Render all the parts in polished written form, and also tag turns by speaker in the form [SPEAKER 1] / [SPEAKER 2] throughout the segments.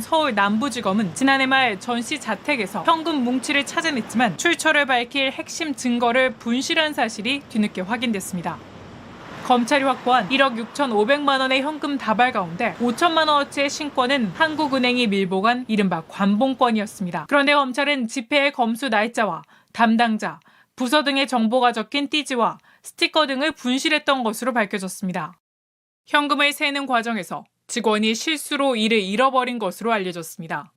[SPEAKER 1] 서울 남부지검은 지난해 말 전 씨 자택에서 현금 뭉치를 찾아냈지만 출처를 밝힐 핵심 증거를 분실한 사실이 뒤늦게 확인됐습니다. 검찰이 확보한 1억 6,500만 원의 현금 다발 가운데 5천만 원어치의 신권은 한국은행이 밀봉한 이른바 관봉권이었습니다. 그런데 검찰은 집회의 검수 날짜와 담당자, 부서 등의 정보가 적힌 띠지와 스티커 등을 분실했던 것으로 밝혀졌습니다. 현금을 세는 과정에서 직원이 실수로 이를 잃어버린 것으로 알려졌습니다.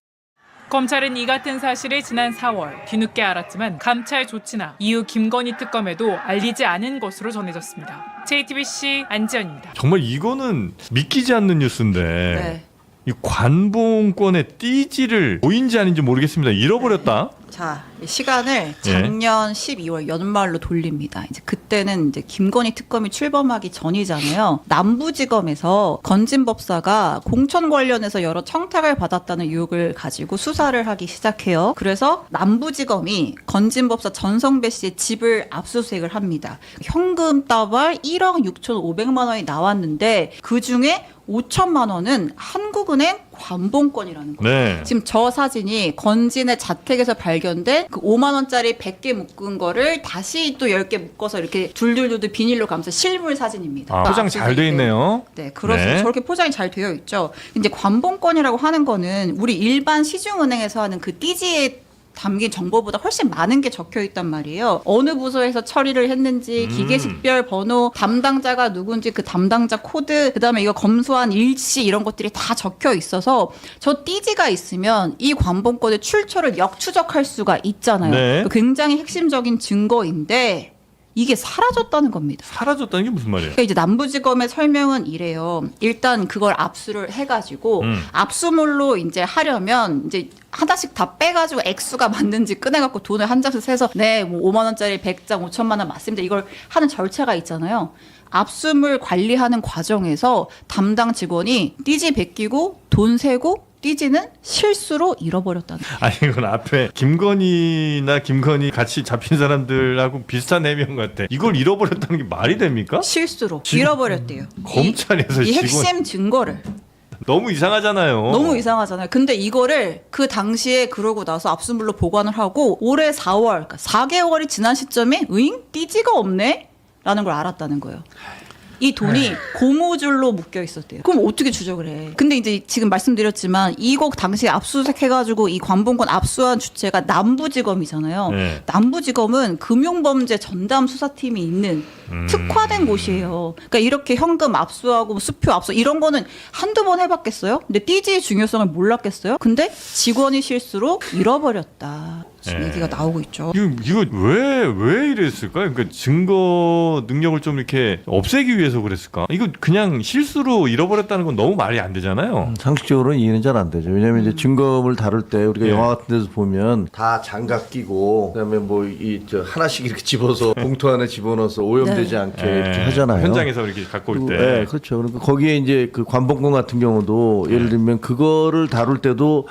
[SPEAKER 1] 검찰은 이 같은 사실을 지난 4월 뒤늦게 알았지만 감찰 조치나 이후 김건희 특검에도 알리지 않은 것으로 전해졌습니다. JTBC 안지연입니다.
[SPEAKER 2] 정말 이거는 믿기지 않는 뉴스인데
[SPEAKER 3] 네.
[SPEAKER 2] 이 관봉권의 띠지를 보인지 아닌지 모르겠습니다. 잃어버렸다.
[SPEAKER 3] 자, 시간을 작년 12월 연말로 돌립니다. 이제 그때는 이제 김건희 특검이 출범하기 전이잖아요. 남부지검에서 건진법사가 공천 관련해서 여러 청탁을 받았다는 의혹을 가지고 수사를 하기 시작해요. 그래서 남부지검이 건진법사 전성배 씨의 집을 압수수색을 합니다. 현금 다발 1억 6,500만 원이 나왔는데 그 중에 5천만 원은 한국은행 관봉권이라는 거예요.
[SPEAKER 2] 네.
[SPEAKER 3] 지금 저 사진이 건진의 자택에서 발견된 그 5만 원짜리 100개 묶은 거를 다시 또 10개 묶어서 이렇게 둘둘둘 비닐로 감싸 실물 사진입니다.
[SPEAKER 2] 아, 포장 잘 돼 있네요.
[SPEAKER 3] 네, 그렇습니다.
[SPEAKER 2] 네.
[SPEAKER 3] 저렇게 포장이 잘 되어 있죠. 이제 관봉권이라고 하는 거는 우리 일반 시중은행에서 하는 그 띠지에 담긴 정보보다 훨씬 많은 게 적혀 있단 말이에요. 어느 부서에서 처리를 했는지, 기계식별 번호, 담당자가 누군지 그 담당자 코드, 그다음에 이거 검수한 일시 이런 것들이 다 적혀 있어서 저 띠지가 있으면 이 관봉권의 출처를 역추적할 수가 있잖아요.
[SPEAKER 2] 네.
[SPEAKER 3] 굉장히 핵심적인 증거인데 이게 사라졌다는 겁니다.
[SPEAKER 2] 사라졌다는 게 무슨 말이에요?
[SPEAKER 3] 그러니까 이제 남부지검의 설명은 이래요. 일단 그걸 압수를 해가지고 압수물로 이제 하려면 이제 하나씩 다 빼가지고 액수가 맞는지 꺼내갖고 돈을 한 장씩 세서 네, 뭐 5만 원짜리 100장 5천만 원 맞습니다. 이걸 하는 절차가 있잖아요. 압수물 관리하는 과정에서 담당 직원이 띠지 베끼고 돈 세고 띠지는 실수로 잃어버렸다는 거예요.
[SPEAKER 2] 아니 이건 앞에 김건희 같이 잡힌 사람들하고 비슷한 해명 같아. 이걸 잃어버렸다는 게 말이 됩니까?
[SPEAKER 3] 실수로 잃어버렸대요.
[SPEAKER 2] 검찰에서
[SPEAKER 3] 이
[SPEAKER 2] 직원
[SPEAKER 3] 핵심 증거를.
[SPEAKER 2] 너무 이상하잖아요.
[SPEAKER 3] 너무 이상하잖아요. 근데 이거를 그 당시에 그러고 나서 압수물로 보관을 하고 올해 4월, 그러니까 4개월이 지난 시점에 으잉? 띠지가 없네? 라는 걸 알았다는 거예요. 이 돈이 고무줄로 묶여 있었대요. 그럼 어떻게 추적을 해? 근데 이제 지금 말씀드렸지만 이거 당시에 압수수색해가지고 이 관봉권 압수한 주체가 남부지검이잖아요.
[SPEAKER 2] 네.
[SPEAKER 3] 남부지검은 금융범죄 전담 수사팀이 있는 특화된 곳이에요. 그러니까 이렇게 현금 압수하고 수표 압수 이런 거는 한두 번 해봤겠어요? 근데 띠지의 중요성을 몰랐겠어요? 근데 직원이 실수로 잃어버렸다. 지금
[SPEAKER 2] 네.
[SPEAKER 3] 얘기가 나오고 있죠.
[SPEAKER 2] 이거 왜 이랬을까? 그러니까 증거 능력을 좀 이렇게 없애기 위해서 그랬을까? 이거 그냥 실수로 잃어버렸다는 건 너무 말이 안 되잖아요.
[SPEAKER 4] 상식적으로는 이해는 잘 안 되죠. 왜냐하면 이제 증거물 다룰 때 우리가
[SPEAKER 2] 예.
[SPEAKER 4] 영화 같은 데서 보면 다 장갑 끼고 그다음에 뭐 하나씩 이렇게 집어서 봉투 안에 집어넣어서 오염되지 않게 이렇게 하잖아요.
[SPEAKER 2] 현장에서 이렇게 갖고 올 때.
[SPEAKER 4] 네, 그렇죠. 그러니까 거기에 이제 그 관봉권 같은 경우도 예를 들면 그거를 다룰 때도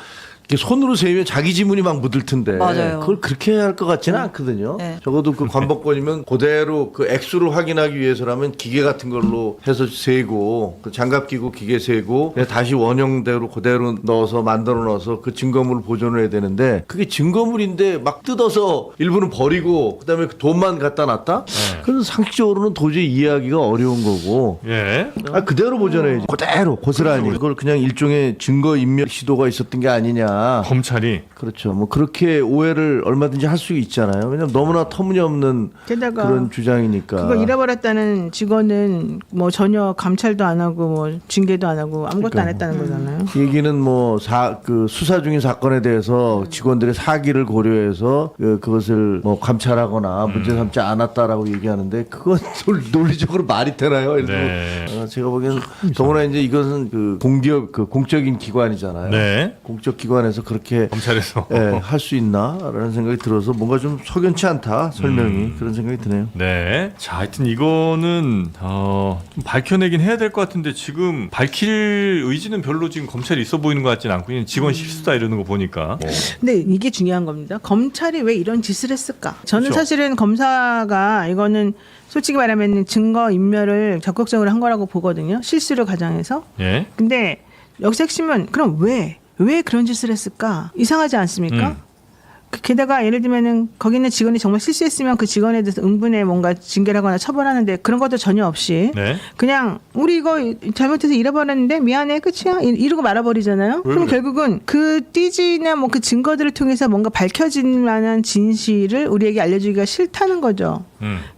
[SPEAKER 4] 이렇게 손으로 세우면 자기 지문이 막 묻을 텐데
[SPEAKER 3] 맞아요.
[SPEAKER 4] 그걸 그렇게 할 것 같지는 않거든요.
[SPEAKER 3] 네.
[SPEAKER 4] 적어도 그 관봉권이면 그대로 그 액수를 확인하기 위해서라면 기계 같은 걸로 해서 세고 그 장갑 끼고 기계 세고 다시 원형대로 그대로 넣어서 만들어 넣어서 그 증거물을 보존을 해야 되는데 그게 증거물인데 막 뜯어서 일부는 버리고 그다음에 그 돈만 갖다 놨다? 그래서 상식적으로는 도저히 이해하기가 어려운 거고
[SPEAKER 2] 예.
[SPEAKER 4] 그대로 보존해야지. 그대로 고스란히. 그걸 그냥 일종의 증거 인멸 시도가 있었던 게 아니냐.
[SPEAKER 2] 검찰이
[SPEAKER 4] 그렇죠. 뭐 그렇게 오해를 얼마든지 할 수 있잖아요. 왜냐면 너무나 터무니없는
[SPEAKER 5] 게다가
[SPEAKER 4] 그런 주장이니까.
[SPEAKER 5] 그거 잃어버렸다는 직원은 뭐 전혀 감찰도 안 하고 뭐 징계도 안 하고 아무것도 안 했다는 거잖아요.
[SPEAKER 4] 얘기는 뭐 그 수사 중인 사건에 대해서 직원들의 사기를 고려해서 그것을 뭐 감찰하거나 문제 삼지 않았다라고 얘기하는데 그건 논리적으로 말이 되나요?
[SPEAKER 2] 네.
[SPEAKER 4] 제가 보기엔 더구나 이제 이것은 그 공기업 그 공적인 기관이잖아요.
[SPEAKER 2] 네.
[SPEAKER 4] 공적 기관에서 그렇게
[SPEAKER 2] 검찰에서
[SPEAKER 4] 할 수 있나라는 생각이 들어서 뭔가 좀 석연치 않다 설명이 그런 생각이 드네요.
[SPEAKER 2] 네. 자, 하여튼 이거는 좀 밝혀내긴 해야 될 것 같은데 지금 밝힐 의지는 별로 지금 검찰이 있어 보이는 것 같지는 않고 그냥 직원 실수다 이러는 거 보니까.
[SPEAKER 5] 근데 이게 중요한 겁니다. 검찰이 왜 이런 짓을 했을까? 저는
[SPEAKER 2] 그렇죠.
[SPEAKER 5] 사실은 검사가 이거는 솔직히 말하면 증거 인멸을 적극적으로 한 거라고 보거든요. 실수를 가장해서.
[SPEAKER 2] 예.
[SPEAKER 5] 근데 여기서 핵심은 그럼 왜? 왜 그런 짓을 했을까? 이상하지 않습니까? 게다가 예를 들면은 거기 있는 직원이 정말 실수했으면 그 직원에 대해서 응분에 뭔가 징계를 하거나 처벌하는데 그런 것도 전혀 없이
[SPEAKER 2] 네.
[SPEAKER 5] 그냥 우리 이거 잘못해서 잃어버렸는데 미안해 끝이야 이러고 말아버리잖아요. 그럼
[SPEAKER 2] 그래?
[SPEAKER 5] 결국은 그 띠지나 뭐 그 증거들을 통해서 뭔가 밝혀질 만한 진실을 우리에게 알려주기가 싫다는 거죠.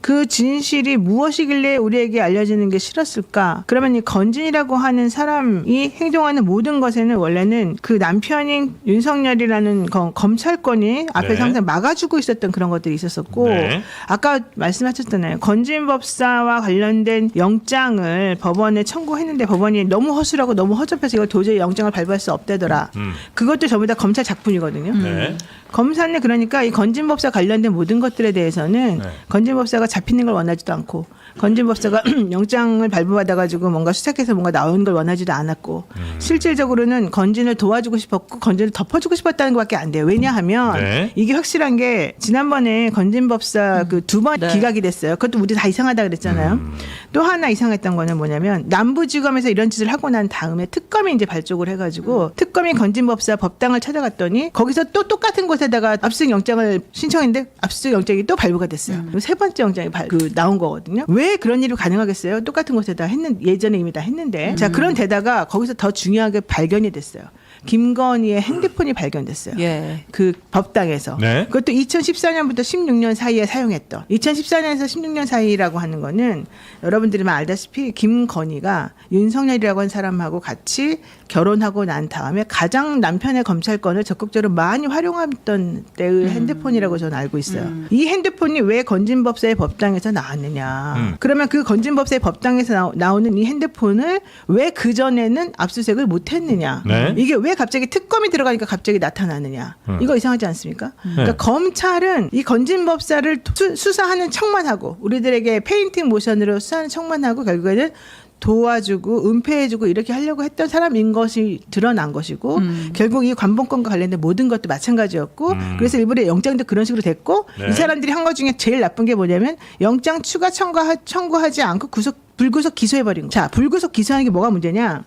[SPEAKER 5] 그 진실이 무엇이길래 우리에게 알려지는 게 싫었을까? 그러면 이 건진이라고 하는 사람이 행동하는 모든 것에는 원래는 그 남편인 윤석열이라는 검찰권이 앞에서
[SPEAKER 2] 네.
[SPEAKER 5] 항상 막아주고 있었던 그런 것들이 있었었고
[SPEAKER 2] 네.
[SPEAKER 5] 아까 말씀하셨잖아요. 건진 법사와 관련된 영장을 법원에 청구했는데 법원이 너무 허술하고 너무 허접해서 이거 도저히 영장을 발부할 수 없다더라. 그것도 전부 다 검찰 작품이거든요.
[SPEAKER 2] 네.
[SPEAKER 5] 검사는 그러니까 이 건진법사 관련된 모든 것들에 대해서는
[SPEAKER 2] 네.
[SPEAKER 5] 건진법사가 잡히는 걸 원하지도 않고 건진법사가 영장을 발부받아가지고 뭔가 수색해서 뭔가 나오는 걸 원하지도 않았고 실질적으로는 건진을 도와주고 싶었고 건진을 덮어주고 싶었다는 것밖에 안 돼요. 왜냐하면
[SPEAKER 2] 네.
[SPEAKER 5] 이게 확실한 게 지난번에 건진법사 그 2번
[SPEAKER 3] 네.
[SPEAKER 5] 기각이 됐어요. 그것도 우리 다 이상하다 그랬잖아요. 또 하나 이상했던 거는 뭐냐면 남부지검에서 이런 짓을 하고 난 다음에 특검이 이제 발족을 해가지고 특검이 건진법사 법당을 찾아갔더니 거기서 또 똑같은 곳에다가 압수수색 영장을 신청했는데 압수수색 영장이 또 발부가 됐어요. 그리고 세 번째 영장이 나온 거거든요. 왜 그런 일이 가능하겠어요? 똑같은 곳에다 예전에 이미 다 했는데 자 그런 데다가 거기서 더 중요하게 발견이 됐어요. 김건희의 핸드폰이 발견됐어요.
[SPEAKER 3] 예.
[SPEAKER 5] 그 법당에서.
[SPEAKER 2] 네.
[SPEAKER 5] 그것도 2014년부터 16년 사이에 사용했던. 2014년에서 16년 사이라고 하는 거는 여러분들이 알다시피 김건희가 윤석열이라고 한 사람하고 같이 결혼하고 난 다음에 가장 남편의 검찰권을 적극적으로 많이 활용했던 때의 핸드폰이라고 저는 알고 있어요. 이 핸드폰이 왜 건진법사의 법당에서 나왔느냐. 그러면 그 건진법사의 법당에서 나오는 이 핸드폰을 왜 그전에는 압수수색을 못했느냐.
[SPEAKER 2] 네.
[SPEAKER 5] 이게 왜 갑자기 특검이 들어가니까 갑자기 나타나느냐. 이거 이상하지 않습니까? 그러니까 검찰은 이 건진법사를 수사하는 척만 하고 우리들에게 페인팅 모션으로 수사하는 척만 하고 결국에는 도와주고 은폐해주고 이렇게 하려고 했던 사람인 것이 드러난 것이고 결국 이 관본권과 관련된 모든 것도 마찬가지였고 그래서 일부러 영장도 그런 식으로 됐고
[SPEAKER 2] 네.
[SPEAKER 5] 이 사람들이 한 것 중에 제일 나쁜 게 뭐냐면 영장 추가 청구하지 않고 불구속 기소해버린 거. 자, 불구속 기소하는 게 뭐가 문제냐?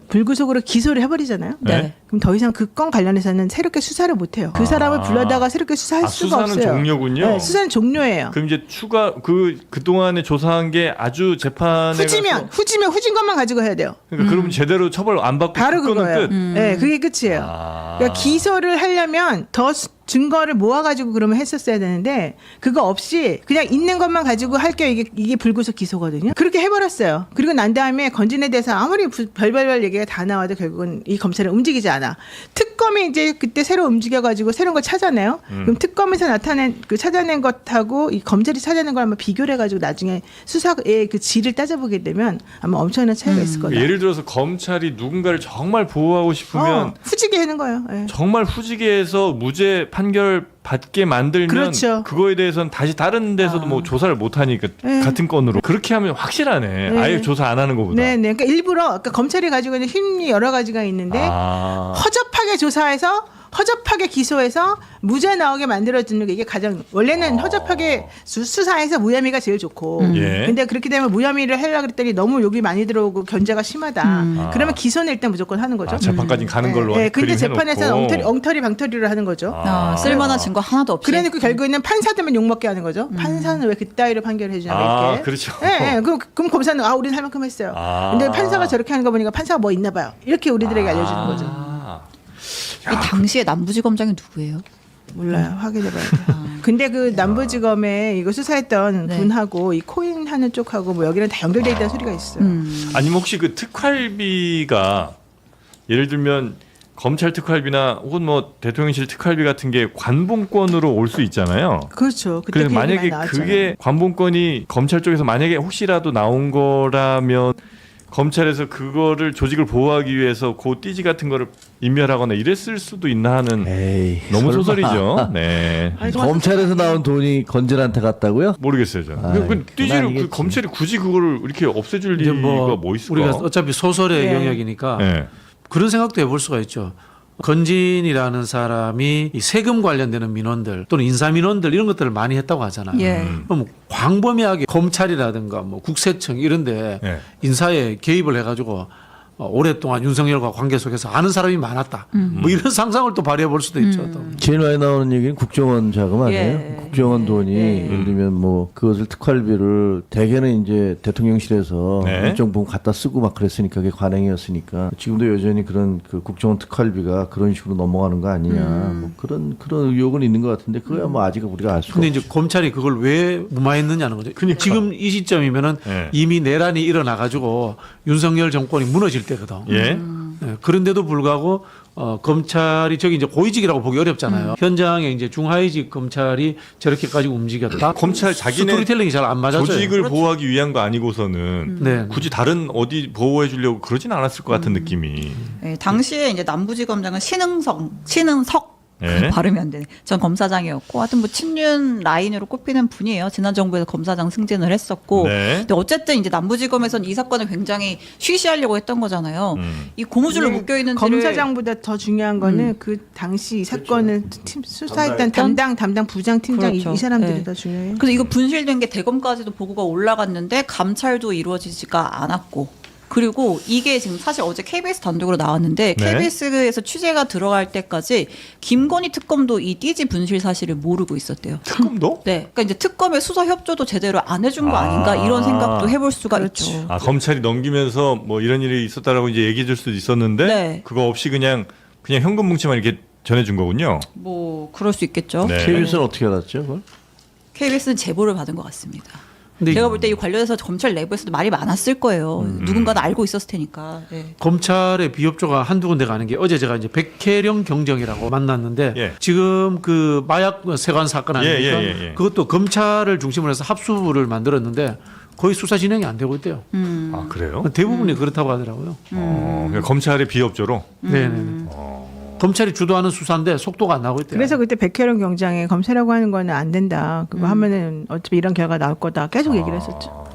[SPEAKER 5] 불구속으로 기소를 해버리잖아요.
[SPEAKER 2] 네.
[SPEAKER 5] 그럼 더 이상 그 건 관련해서는 새롭게 수사를 못해요. 그 사람을 불러다가 새롭게 수사할 수가
[SPEAKER 2] 수사는
[SPEAKER 5] 없어요.
[SPEAKER 2] 종료군요.
[SPEAKER 5] 네, 수사는 종료예요.
[SPEAKER 2] 그럼 이제 추가 그동안에 조사한 게 아주 재판에 가서
[SPEAKER 5] 후진 것만 가지고 해야 돼요.
[SPEAKER 2] 그러니까 그러면 제대로 처벌 안 받고
[SPEAKER 5] 바로
[SPEAKER 2] 그거는
[SPEAKER 5] 그거예요.
[SPEAKER 2] 끝.
[SPEAKER 5] 네, 그게 끝이에요. 그러니까 기소를 하려면 더 증거를 모아가지고 그러면 했었어야 되는데 그거 없이 그냥 있는 것만 가지고 할게요. 이게 불구속 기소거든요. 그렇게 해버렸어요. 그리고 난 다음에 건진에 대해서 아무리 별별별 얘기가 다 나와도 결국은 이 검찰은 움직이지 않아. 특검이 이제 그때 새로 움직여가지고 새로운 걸 찾아내요. 그럼 특검에서 찾아낸 것하고 이 검찰이 찾아낸 걸 한번 비교를 해가지고 나중에 수사의 그 질을 따져보게 되면 아마 엄청난 차이가 있을 거다.
[SPEAKER 2] 예를 들어서 검찰이 누군가를 정말 보호하고 싶으면
[SPEAKER 5] 후지게 하는 거예요. 예.
[SPEAKER 2] 정말 후지게해서 무죄 판결 받게 만들면
[SPEAKER 5] 그렇죠.
[SPEAKER 2] 그거에 대해서는 다시 다른 데서도 뭐 조사를 못 하니까
[SPEAKER 5] 네.
[SPEAKER 2] 같은 건으로 그렇게 하면 확실하네.
[SPEAKER 5] 네.
[SPEAKER 2] 아예 조사 안 하는 것보다.
[SPEAKER 5] 네. 그러니까 일부러 그러니까 검찰이 가지고 있는 힘이 여러 가지가 있는데 허접하게 조사해서 허접하게 기소해서 무죄 나오게 만들어주는 게 이게 가장 원래는 허접하게 수사해서 무혐의가 제일 좋고
[SPEAKER 2] 예.
[SPEAKER 5] 근데 그렇게 되면 무혐의를 하려고 그랬더니 너무 욕이 많이 들어오고 견제가 심하다. 그러면 기소는 일단 무조건 하는 거죠.
[SPEAKER 2] 재판까지 가는 걸로.
[SPEAKER 5] 네. 근데
[SPEAKER 2] 그림
[SPEAKER 5] 재판에서는
[SPEAKER 2] 해놓고.
[SPEAKER 5] 엉터리 방터리로 하는 거죠.
[SPEAKER 3] 쓸만한 증거 하나도 없이.
[SPEAKER 5] 그러니까 결국에는 판사들만 욕먹게 하는 거죠. 판사는 왜 그따위로 판결해 주냐 이렇게.
[SPEAKER 2] 그렇죠.
[SPEAKER 5] 네. 그럼 검사는 우리는 할 만큼 했어요. 근데 판사가 저렇게 하는 거 보니까 판사가 뭐 있나 봐요. 이렇게 우리들에게 알려주는 거죠.
[SPEAKER 3] 이 당시에 남부지검장이 누구예요?
[SPEAKER 5] 몰라요. 확인해봐야 돼요. 근데 그 남부지검에 이거 수사했던
[SPEAKER 3] 네.
[SPEAKER 5] 분하고 이 코인 하는 쪽하고 뭐 여기는 다 연결돼 있다는 소리가 있어요.
[SPEAKER 2] 아니면 혹시 그 특활비가 예를 들면 검찰 특활비나 혹은 뭐 대통령실 특활비 같은 게 관봉권으로 올 수 있잖아요.
[SPEAKER 5] 그렇죠. 그때
[SPEAKER 2] 그래서
[SPEAKER 5] 그 얘기 많이
[SPEAKER 2] 만약에
[SPEAKER 5] 나왔잖아요.
[SPEAKER 2] 그게 관봉권이 검찰 쪽에서 만약에 혹시라도 나온 거라면 검찰에서 그거를 조직을 보호하기 위해서 그 띠지 같은 거를 인멸하거나 이랬을 수도 있나 하는
[SPEAKER 4] 에이,
[SPEAKER 2] 너무
[SPEAKER 4] 설마.
[SPEAKER 2] 소설이죠. 네.
[SPEAKER 5] 아니, 정말
[SPEAKER 4] 검찰에서 나온 돈이 건진한테 갔다고요?
[SPEAKER 2] 모르겠어요, 저.
[SPEAKER 4] 아이,
[SPEAKER 2] 그 띠지를
[SPEAKER 4] 아니겠지.
[SPEAKER 2] 그 검찰이 굳이 그거를 이렇게 없애줄
[SPEAKER 6] 이제
[SPEAKER 2] 리가 뭐 있을까?
[SPEAKER 6] 우리가 어차피 소설의
[SPEAKER 5] 네.
[SPEAKER 6] 영역이니까
[SPEAKER 2] 네.
[SPEAKER 6] 그런 생각도 해볼 수가 있죠. 건진이라는 사람이 이 세금 관련되는 민원들 또는 인사 민원들 이런 것들을 많이 했다고 하잖아요.
[SPEAKER 3] 예.
[SPEAKER 6] 그럼 광범위하게 검찰이라든가 뭐 국세청 이런데
[SPEAKER 2] 네.
[SPEAKER 6] 인사에 개입을 해가지고 오랫동안 윤석열과 관계 속에서 아는 사람이 많았다. 뭐 이런 상상을 또 발휘해 볼 수도 있죠. 또.
[SPEAKER 4] 제일 많이 나오는 얘기는 국정원 자금 아니에요?
[SPEAKER 3] 예.
[SPEAKER 4] 국정원 돈이 예를 들면 뭐 그것을 특활비를 대개는 이제 대통령실에서
[SPEAKER 2] 네.
[SPEAKER 4] 일정 부분 갖다 쓰고 막 그랬으니까 그게 관행이었으니까 지금도 여전히 그런 그 국정원 특활비가 그런 식으로 넘어가는 거 아니냐 뭐 그런 의혹은 있는 것 같은데 그거야 뭐 아직 우리가 알 수가
[SPEAKER 6] 근데
[SPEAKER 4] 없죠.
[SPEAKER 6] 이제 검찰이 그걸 왜 무마했느냐는 거죠. 지금 이 시점이면은
[SPEAKER 2] 예.
[SPEAKER 6] 이미 내란이 일어나 가지고 윤석열 정권이 무너질 때거든.
[SPEAKER 2] 예.
[SPEAKER 6] 예, 그런데도 불구하고 검찰이 저기 이제 고위직이라고 보기 어렵잖아요. 현장에 이제 중하위직 검찰이 저렇게까지 움직였다.
[SPEAKER 2] 검찰 자기네
[SPEAKER 6] 스토리텔링이 잘 안 맞아요.
[SPEAKER 2] 조직을 보호하기 위한 거 아니고서는
[SPEAKER 6] 네.
[SPEAKER 2] 굳이 다른 어디 보호해 주려고 그러진 않았을 것 같은 느낌이.
[SPEAKER 3] 예, 당시에 이제 남부지검장은 신흥석
[SPEAKER 2] 예.
[SPEAKER 3] 발음이 안 되네. 전 검사장이었고 하여튼 뭐 친윤 라인으로 꼽히는 분이에요. 지난 정부에서 검사장 승진을 했었고.
[SPEAKER 2] 네.
[SPEAKER 3] 근데 어쨌든 이제 남부지검에서는 이 사건을 굉장히 쉬쉬하려고 했던 거잖아요. 이 고무줄로 묶여 있는
[SPEAKER 5] 검사장보다 더 중요한 거는 그 당시 이 사건을 수사했던 담당 부장 팀장
[SPEAKER 3] 그렇죠.
[SPEAKER 5] 이 사람들이
[SPEAKER 3] 네.
[SPEAKER 5] 더 중요해요.
[SPEAKER 3] 그래서 이거 분실된 게 대검까지도 보고가 올라갔는데 감찰도 이루어지지가 않았고. 그리고 이게 지금 사실 어제 KBS 단독으로 나왔는데
[SPEAKER 2] 네.
[SPEAKER 3] KBS에서 취재가 들어갈 때까지 김건희 특검도 이 띠지 분실 사실을 모르고 있었대요.
[SPEAKER 2] 특검도?
[SPEAKER 3] 네, 그러니까 이제 특검의 수사 협조도 제대로 안 해준 거 아닌가 이런 생각도 해볼 수가 있죠.
[SPEAKER 2] 아 검찰이 넘기면서 뭐 이런 일이 있었다라고 이제 얘기해 줄 수도 있었는데
[SPEAKER 3] 네.
[SPEAKER 2] 그거 없이 그냥 현금 뭉치만 이렇게 전해준 거군요.
[SPEAKER 3] 뭐 그럴 수 있겠죠.
[SPEAKER 2] 네.
[SPEAKER 4] KBS는 어떻게 알았죠? 그걸?
[SPEAKER 3] KBS는 제보를 받은 것 같습니다.
[SPEAKER 6] 근데
[SPEAKER 3] 제가 볼 때 이 관련해서 검찰 내부에서도 말이 많았을 거예요. 누군가는 알고 있었을 테니까. 네.
[SPEAKER 6] 검찰의 비협조가 한두 군데가 아닌 게 어제 제가 이제 백혜령 경정이라고 만났는데
[SPEAKER 2] 예.
[SPEAKER 6] 지금 그 마약 세관 사건 아닙니까?
[SPEAKER 2] 예.
[SPEAKER 6] 그것도 검찰을 중심으로 해서 합수부를 만들었는데 거의 수사 진행이 안 되고 있대요.
[SPEAKER 2] 아 그래요?
[SPEAKER 6] 대부분이 그렇다고 하더라고요.
[SPEAKER 2] 그러니까 검찰의 비협조로.
[SPEAKER 6] 네네. 검찰이 주도하는 수사인데 속도가 안 나고 있대요.
[SPEAKER 5] 그래서 그때 백혜령 경장에 검사라고 하는 거는 안 된다. 그거 하면은 어차피 이런 결과 나올 거다. 계속 얘기를 했었죠.